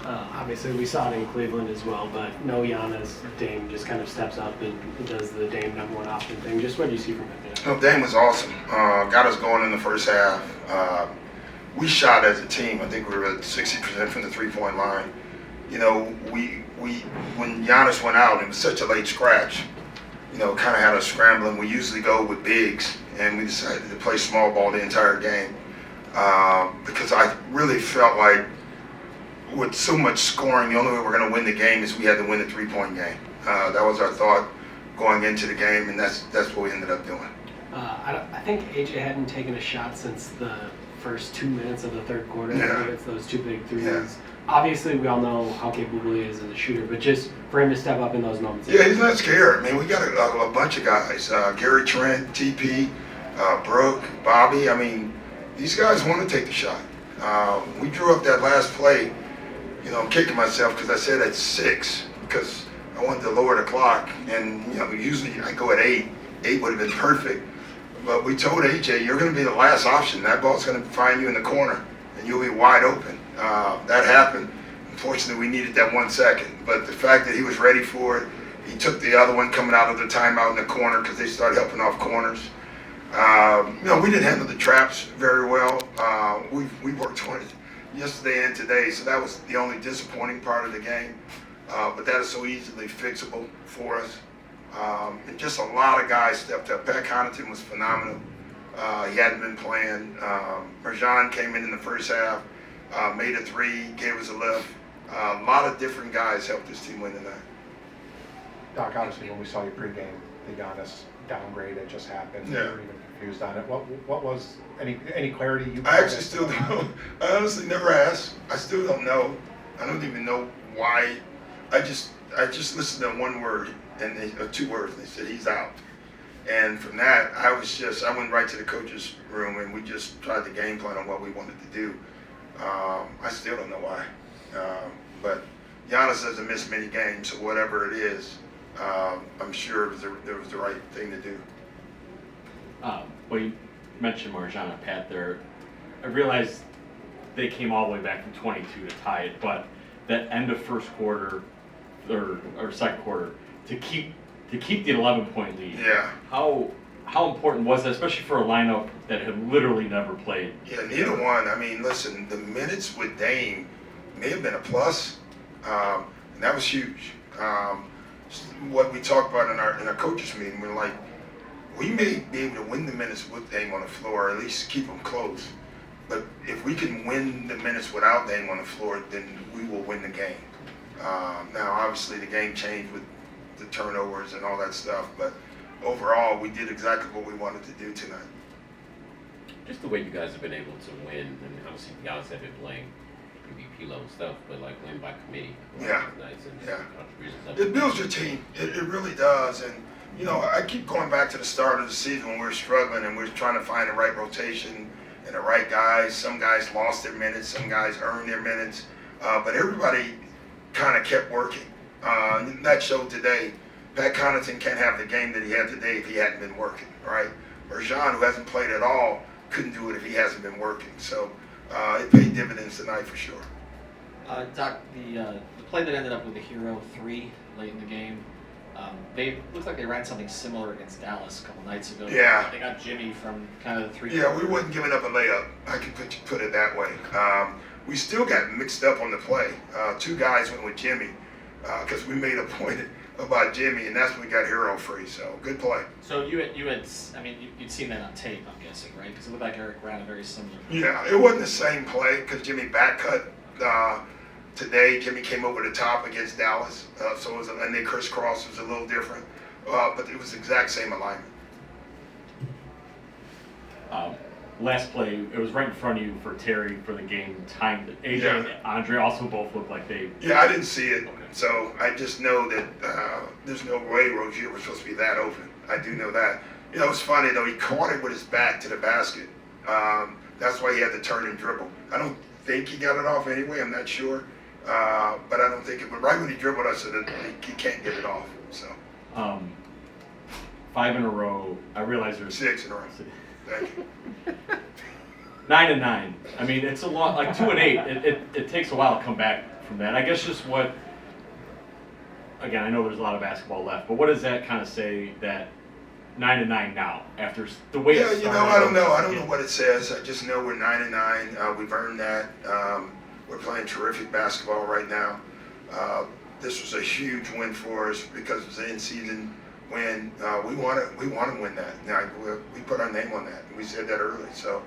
Obviously, we saw it in Cleveland as well, but no Giannis. Dame just kind of steps up and does the Dame number one option thing. Just what do you see from him today? No, Dame was awesome. Got us going in the first half. We shot as a team. I think we were at 60% from the three-point line. You know, we when Giannis went out, it was such a late scratch. You know, kind of had us scrambling. We usually go with bigs, and we decided to play small ball the entire game because I really felt like with so much scoring, the only way we're going to win the game is we had to win the three-point game. That was our thought going into the game, and that's what we ended up doing. I think AJ hadn't taken a shot since the first 2 minutes of the third quarter. Yeah. It's those two big threes. Yeah. Obviously, we all know how capable he is as a shooter, but just for him to step up in those moments. Yeah, he's not scared. I mean, we got a bunch of guys. Gary Trent, TP, Brooke, Bobby. I mean, these guys want to take the shot. We drew up that last play. You know, I'm kicking myself because I said at 6 because I wanted to lower the clock. And, you know, usually I go at 8. 8 would have been perfect. But we told AJ, you're going to be the last option. That ball's going to find you in the corner, and you'll be wide open. That happened. Unfortunately, we needed that 1 second. But the fact that he was ready for it, he took the other one coming out of the timeout in the corner because they started helping off corners. You know, we didn't handle the traps very well. We worked on it yesterday and today, so that was the only disappointing part of the game. But that is so easily fixable for us. And just a lot of guys stepped up. Pat Connaughton was phenomenal. He hadn't been playing. Marjan came in the first half, made a 3, gave us a lift. A lot of different guys helped this team win tonight. Doc, honestly, when we saw your pregame, the Giannis downgrade that just happened, we were even confused on it. What was any clarity you? I actually still don't. I honestly never asked. I still don't know. I don't even know why. I just listened to one word and 2 words. And they said he's out. And from that, I went right to the coach's room and we just tried the game plan on what we wanted to do. I still don't know why. But Giannis doesn't miss many games, so whatever it is, I'm sure it was the right thing to do. Well, you mentioned Marjan and Pat there. I realized they came all the way back from 22 to tie it, but that end of first quarter or second quarter to keep the 11-point lead. Yeah. How important was that, especially for a lineup that had literally never played? Yeah, neither one. I mean, listen, the minutes with Dame may have been a plus, and that was huge. What we talked about in our coaches meeting, we're like, we may be able to win the minutes with Dame on the floor, or at least keep them close. But if we can win the minutes without Dame on the floor, then we will win the game. Now, obviously, the game changed with the turnovers and all that stuff, but overall, we did exactly what we wanted to do tonight. Just the way you guys have been able to win, and obviously Giannis have been playing MVP level stuff, but like win by committee. Yeah. Nights and Yeah. contributions. It builds your team. It really does. And, you know, I keep going back to the start of the season when we were struggling and we were trying to find the right rotation and the right guys. Some guys lost their minutes, some guys earned their minutes, but everybody kind of kept working. And that showed today. Pat Connaughton can't have the game that he had today if he hadn't been working, right? Marjan, who hasn't played at all, couldn't do it if he hasn't been working. So it paid dividends tonight for sure. Doc, the play that ended up with the hero 3 late in the game, looks like they ran something similar against Dallas a couple nights ago. Yeah. They got Jimmy from kind of the 3. Yeah, we wasn't giving up a layup. I can put it that way. We still got mixed up on the play. 2 guys went with Jimmy because we made a point about Jimmy, and that's when we got hero free. So good play. So you'd seen that on tape, I'm guessing, right? Because it looked like Eric ran a very similar. Yeah, it wasn't the same play because Jimmy back cut today. Jimmy came over the top against Dallas, so it was and they crisscross was a little different, but it was the exact same alignment. Last play, it was right in front of you for Terry for the game time. AJ and Andre also both looked like they. Yeah, I didn't see it, Okay. so I just know that there's no way Rozier was supposed to be that open. I do know that. You know, it's funny though. He caught it with his back to the basket. That's why he had to turn and dribble. I don't think he got it off anyway. I'm not sure, but I don't think it. But right when he dribbled, I said he can't get it off. So 5 in a row. I realize there's 6 in a row. Thank you. 9 and 9. I mean, it's a lot. Like 2 and 8. It takes a while to come back from that? I guess just what, again, I know there's a lot of basketball left, but what does that kind of say that 9-9 now after the way Yeah, it you know, started? I don't know. I don't know what it says. I just know we're 9-9. We've earned that. We're playing terrific basketball right now. This was a huge win for us because it was an in-season win. We want to win that. Now, we put our name on that. We said that early. So,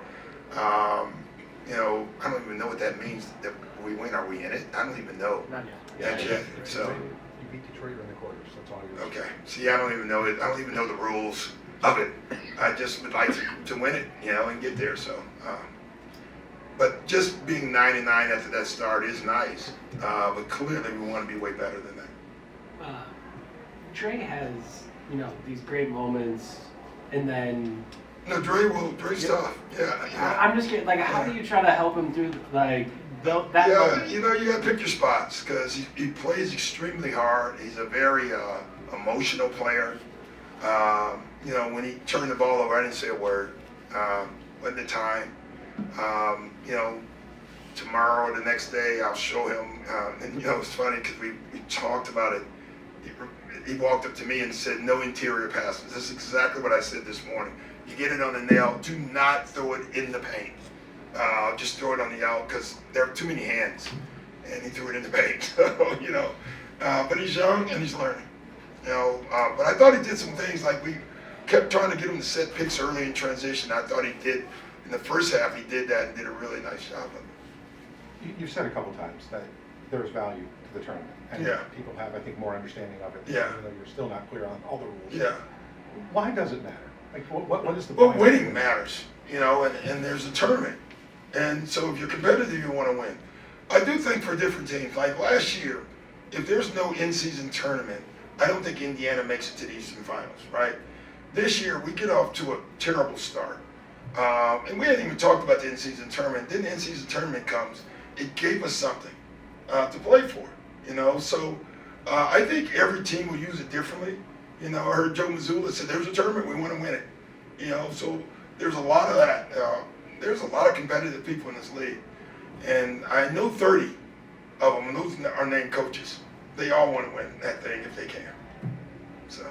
you know, I don't even know what that means. That we win. Are we in it? I don't even know. Not That yet. yet. So. You beat Detroit in the quarters, that's all you Okay. See, I don't even know it. I don't even know the rules of it. I just would like to win it, you know, and get there. So, but just being 9-9 after that start is nice. But clearly, we want to be way better than that. Dre has, you know, these great moments, and then No, Dre's tough. Yeah. I'm just kidding. Like, how do you try to help him through that Yeah, moment? you know, you got to pick your spots because he plays extremely hard. He's a very emotional player. You know, when he turned the ball over, I didn't say a word. Wasn't the time. You know, tomorrow or the next day, I'll show him. And, you know, it's funny because we talked about it. He walked up to me and said, no interior passes. This is exactly what I said this morning. You get it on the nail. Do not throw it in the paint. Just throw it on the out because there are too many hands. And he threw it in the paint. So, you know, but he's young and he's learning. You know, but I thought he did some things like we kept trying to get him to set picks early in transition. I thought he did. In the first half, he did that and did a really nice job of it. You've said a couple times that there's value to the tournament. And Yeah. people have, I think, more understanding of it. Yeah. Even though you're still not clear on all the rules. Yeah. Why does it matter? Like, what is the Well, point? winning matters, you know, and there's a tournament. And so if you're competitive, you want to win. I do think for different teams, like last year, if there's no in-season tournament, I don't think Indiana makes it to the Eastern Finals, right? This year, we get off to a terrible start. And we hadn't even talked about the in-season tournament. Then the in-season tournament comes. It gave us something to play for, you know? So I think every team will use it differently. You know, I heard Joe Mazzulla said, there's a tournament, we want to win it. You know, so there's a lot of that. There's a lot of competitive people in this league. And I know 30 of them, and those are named coaches. They all want to win that thing if they can. So.